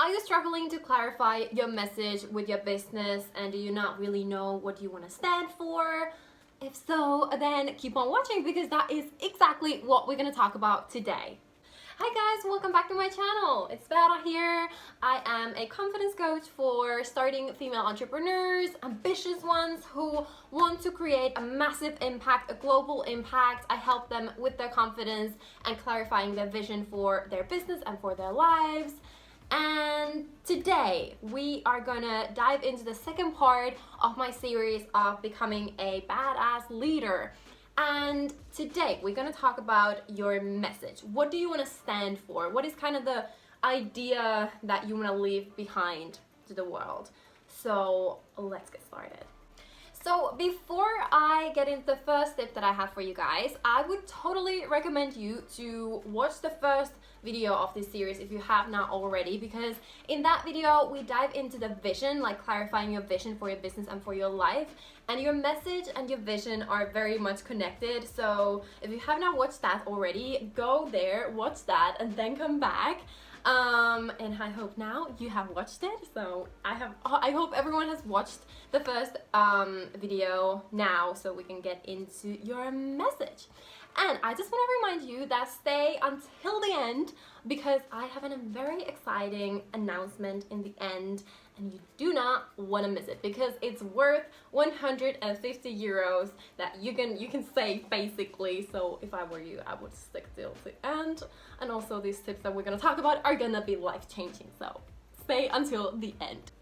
Are you struggling to clarify your message with your business and do you not really know what you want to stand for? If so, then keep on watching because that is exactly what we're going to talk about today. Hi guys, welcome back to my channel. It's Beata here. I am a confidence coach for starting female entrepreneurs, ambitious ones who want to create a massive impact, a global impact. I help them with their confidence and clarifying their vision for their business and for their lives. And today we are gonna dive into the second part of my series of becoming a badass leader. And today we're gonna talk about your message. What do you wanna stand for? What is kind of the idea that you wanna leave behind to the world? So let's get started. So before I get into the first tip that I have for you guys, I would totally recommend you to watch the first video of this series if you have not already, because in that video we dive into the vision, like clarifying your vision for your business and for your life, and your message and your vision are very much connected. So if you have not watched that already, go there, watch that, and then come back. And I hope now you have watched it. So I hope everyone has watched the first video now so we can get into your message. And I just want to remind you that stay until the end because I have a very exciting announcement in the end and you do not want to miss it because it's worth 150 euros that you can save basically. So if I were you, I would stick till the end. And also these tips that we're going to talk about are going to be life-changing. So stay until the end.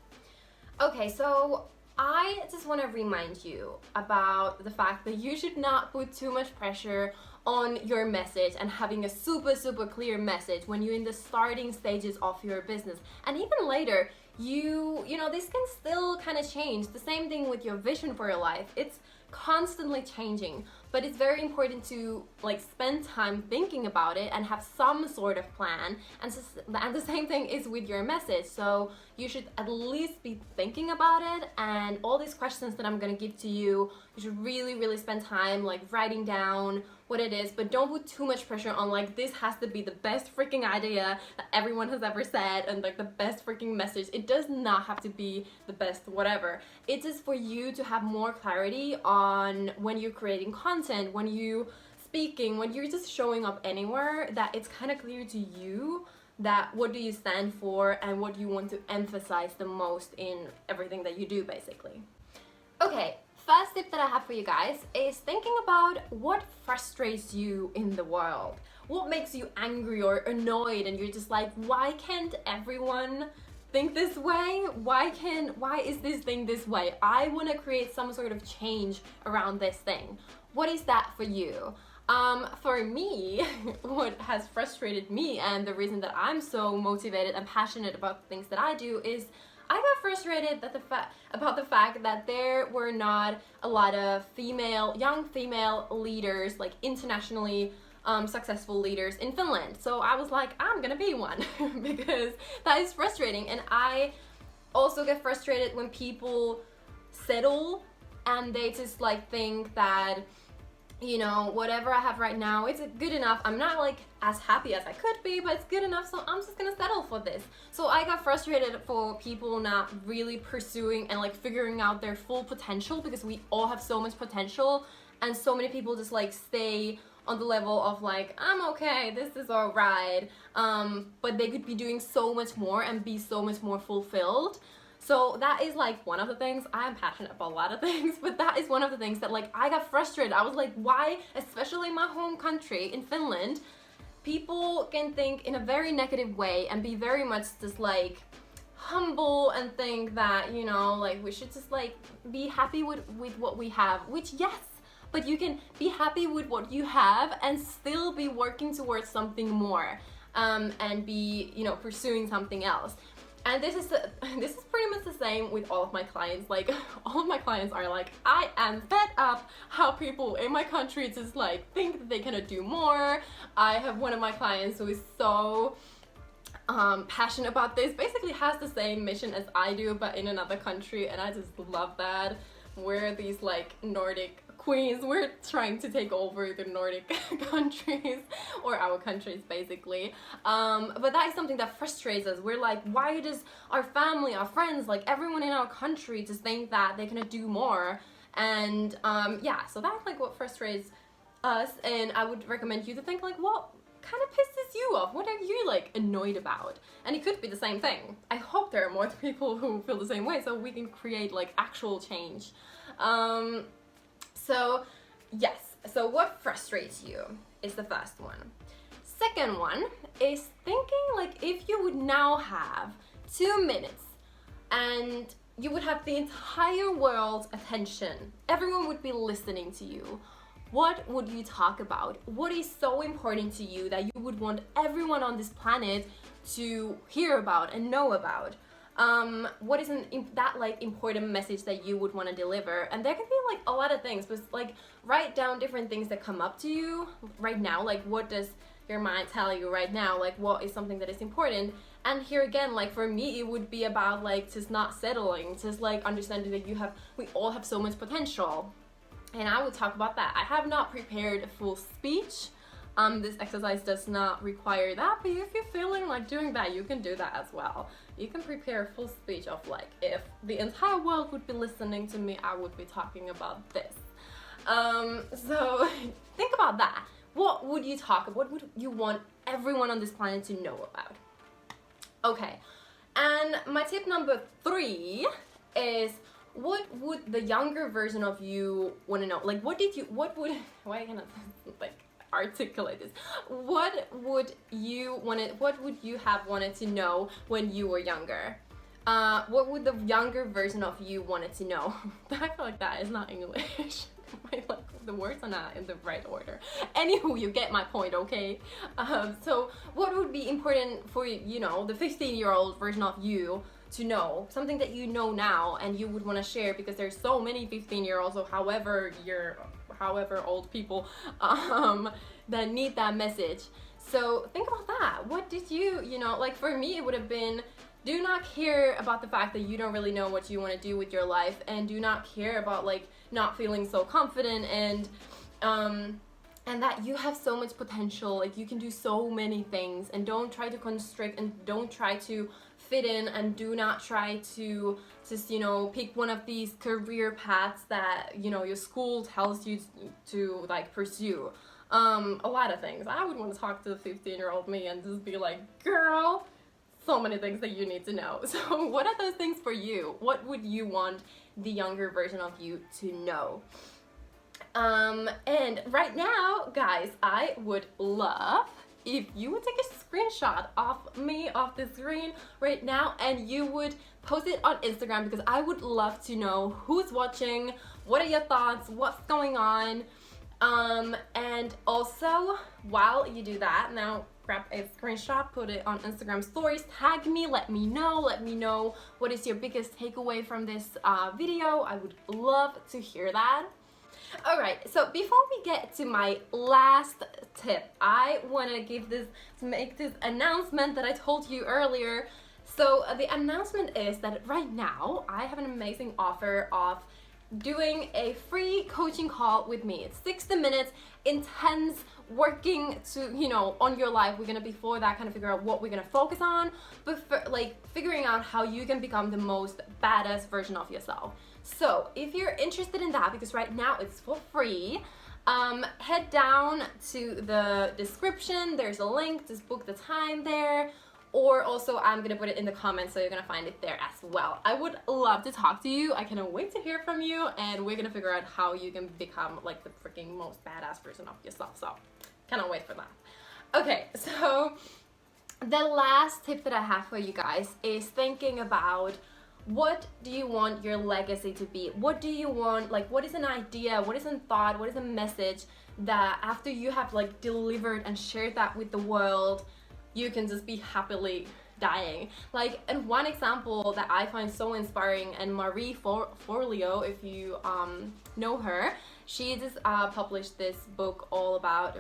Okay, so I just want to remind you about the fact that you should not put too much pressure on your message and having a super clear message when you're in the starting stages of your business. And even later, you know, this can still kind of change. The same thing with your vision for your life. It's constantly changing, but it's very important to like spend time thinking about it and have some sort of plan. And the same thing is with your message. So you should at least be thinking about it, and all these questions that I'm gonna give to you, you should really spend time like writing down what it is, but don't put too much pressure on like this has to be the best freaking idea that everyone has ever said and like the best freaking message. It does not have to be the best whatever. It is for you to have more clarity on when you're creating content, when you speaking, when you're just showing up anywhere, that it's kind of clear to you that what do you stand for and what you want to emphasize the most in everything that you do basically. Okay, first tip that I have for you guys is thinking about what frustrates you in the world. What makes you angry or annoyed and you're just like, why can't everyone think this way? Why is this thing this way? I want to create some sort of change around this thing. What is that for you? For me, what has frustrated me and the reason that I'm so motivated and passionate about the things that I do is I got frustrated that about the fact that there were not a lot of young female leaders, like internationally successful leaders in Finland. So I was like, I'm gonna be one because that is frustrating. And I also get frustrated when people settle and they just like think that, you know, whatever I have right now, it's good enough. I'm not like as happy as I could be, but it's good enough, so I'm just gonna settle for this. So I got frustrated for people not really pursuing and like figuring out their full potential, because we all have so much potential and so many people just like stay on the level of like, I'm okay, this is all right, but they could be doing so much more and be so much more fulfilled. So that is like one of the things. I'm passionate about a lot of things, but that is one of the things that like I got frustrated. I was like, why, especially in my home country in Finland, people can think in a very negative way and be very much just like humble and think that, you know, like we should just like be happy with what we have, which yes, but you can be happy with what you have and still be working towards something more, and be, you know, pursuing something else. And this is pretty much the same with all of my clients. Like all of my clients are like, I am fed up how people in my country just like think that they cannot do more. I have one of my clients who is so passionate about this, basically has the same mission as I do but in another country, and I just love that. We're these like Nordic queens, we're trying to take over the Nordic countries, or our countries basically. But that is something that frustrates us. We're like, why does our family, our friends, like everyone in our country just think that they can do more? And yeah, so that's like what frustrates us. And I would recommend you to think like, what kind of pisses you off? What are you like annoyed about? And it could be the same thing. I hope there are more people who feel the same way, so we can create like actual change. So yes, so what frustrates you is the first one. Second one is thinking like, if you would now have 2 minutes and you would have the entire world's attention, everyone would be listening to you, what would you talk about? What is so important to you that you would want everyone on this planet to hear about and know about? What is that like important message that you would want to deliver? And there can be like a lot of things, but like write down different things that come up to you right now. Like, what does your mind tell you right now? Like, what is something that is important? And here again, like for me, it would be about like just not settling, just like understanding that we all have so much potential. And I would talk about that. I have not prepared a full speech. This exercise does not require that, but if you're feeling like doing that, you can do that as well. You can prepare a full speech of like, if the entire world would be listening to me, I would be talking about this. So think about that. What would you talk about? What would you want everyone on this planet to know about? Okay, and my tip number 3 is, what would the younger version of you want to know? Like, why can't I like articulate this? What would you have wanted to know when you were younger? What would the younger version of you wanted to know? I feel like that is not English. Like, the words are not in the right order. Anywho, you get my point, okay? So what would be important for, you know, the 15-year-old version of you to know? Something that you know now and you would want to share, because there's so many 15-year-olds or however old people that need that message. So think about that. What did you know, like for me, it would have been, do not care about the fact that you don't really know what you want to do with your life, and do not care about like not feeling so confident, and that you have so much potential, like you can do so many things, and don't try to constrict, and don't try to fit in, and do not try to just, you know, pick one of these career paths that, you know, your school tells you to like pursue. A lot of things. I would want to talk to the 15-year-old me and just be like, girl, so many things that you need to know. So what are those things for you? What would you want the younger version of you to know? And right now, guys, I would love if you would take a screenshot of me off the screen right now, and you would post it on Instagram, because I would love to know who's watching, what are your thoughts, what's going on. And also, while you do that, now grab a screenshot, put it on Instagram stories, tag me, let me know what is your biggest takeaway from this video. I would love to hear that. Alright, so before we get to my last tip, I want to make this announcement that I told you earlier. So the announcement is that right now I have an amazing offer of doing a free coaching call with me. It's 60 minutes, intense, working to, you know, on your life. We're gonna before that kind of figure out what we're gonna focus on, but like figuring out how you can become the most badass version of yourself. So if you're interested in that, because right now it's for free, head down to the description. There's a link, just book the time there. Or also, I'm gonna put it in the comments, so you're gonna find it there as well. I would love to talk to you. I cannot wait to hear from you, and we're gonna figure out how you can become like the freaking most badass version of yourself. So, cannot wait for that. Okay, so the last tip that I have for you guys is thinking about, what do you want your legacy to be? What do you want, like, what is an idea, what is a thought, what is a message that after you have like delivered and shared that with the world, you can just be happily dying? Like, and one example that I find so inspiring, and Marie Forleo, if you know her, she just published this book all about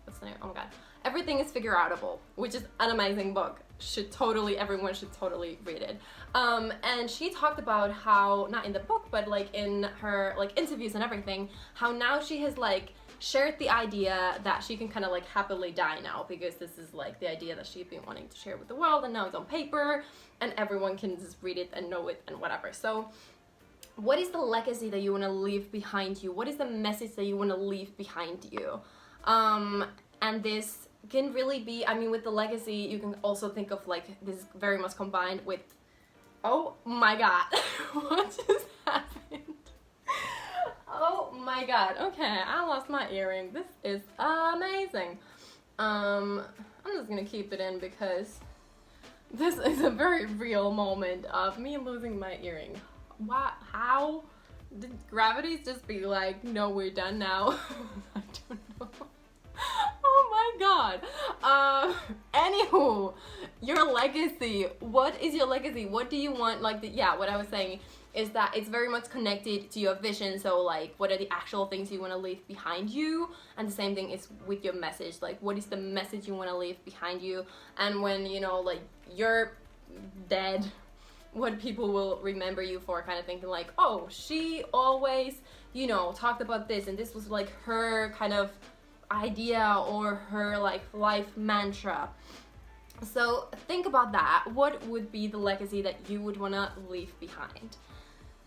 what's the name? Oh my god, Everything is Figure Outable, which is an amazing book. everyone should totally read it. And she talked about how, not in the book, but like in her like interviews and everything, how now she has like shared the idea that she can kind of like happily die now, because this is like the idea that she'd been wanting to share with the world, and now it's on paper and everyone can just read it and know it and whatever. So what is the legacy that you want to leave behind you? What is the message that you want to leave behind you? And this can really be, I mean, with the legacy, you can also think of like, this is very much combined with, oh my god, what just happened? Oh my god, okay, I lost my earring. This is amazing. I'm just gonna keep it in because this is a very real moment of me losing my earring. What? How? Did gravity just be like, no, we're done now? I don't know. Oh my god. Anywho, your legacy. What is your legacy? What do you want? Like, what I was saying is that it's very much connected to your vision. So like, what are the actual things you want to leave behind you? And the same thing is with your message. Like, what is the message you want to leave behind you? And when, you know, like, you're dead, what people will remember you for, kind of thinking like, oh, she always, you know, talked about this, and this was like her kind of idea or her like life mantra. So think about that. What would be the legacy that you would want to leave behind?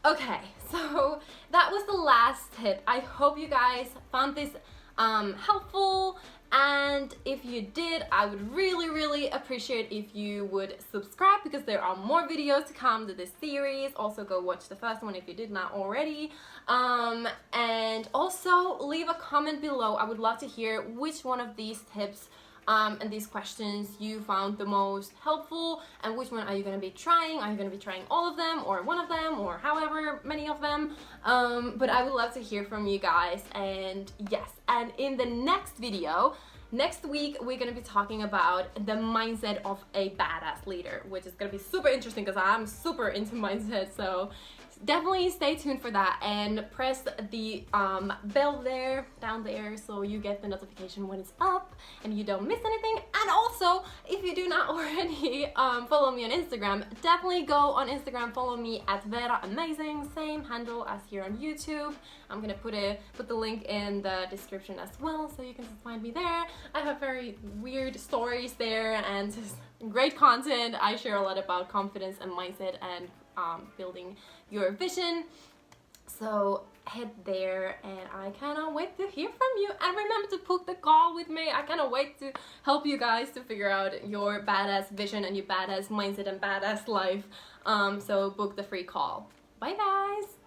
Okay, so that was the last tip. I hope you guys found this helpful, and if you did, I would really appreciate if you would subscribe, because there are more videos to come to this series. Also go watch the first one if you did not already, and also leave a comment below. I would love to hear which one of these tips and these questions you found the most helpful, and which one are you going to be trying. Are you going to be trying all of them, or one of them, or however many of them? But I would love to hear from you guys. And yes, and in the next video next week, we're going to be talking about the mindset of a badass leader, which is going to be super interesting because I'm super into mindset. So definitely stay tuned for that, and press the bell there, down there, so you get the notification when it's up and you don't miss anything. And also, if you do not already follow me on Instagram, definitely go on Instagram, follow me at Vera Amazing, same handle as here on YouTube. I'm gonna put the link in the description as well, so you can just find me there. I have very weird stories there and just great content. I share a lot about confidence and mindset and building your vision. So head there, and I cannot wait to hear from you. And remember to book the call with me. I cannot wait to help you guys to figure out your badass vision and your badass mindset and badass life. So book the free call. Bye guys.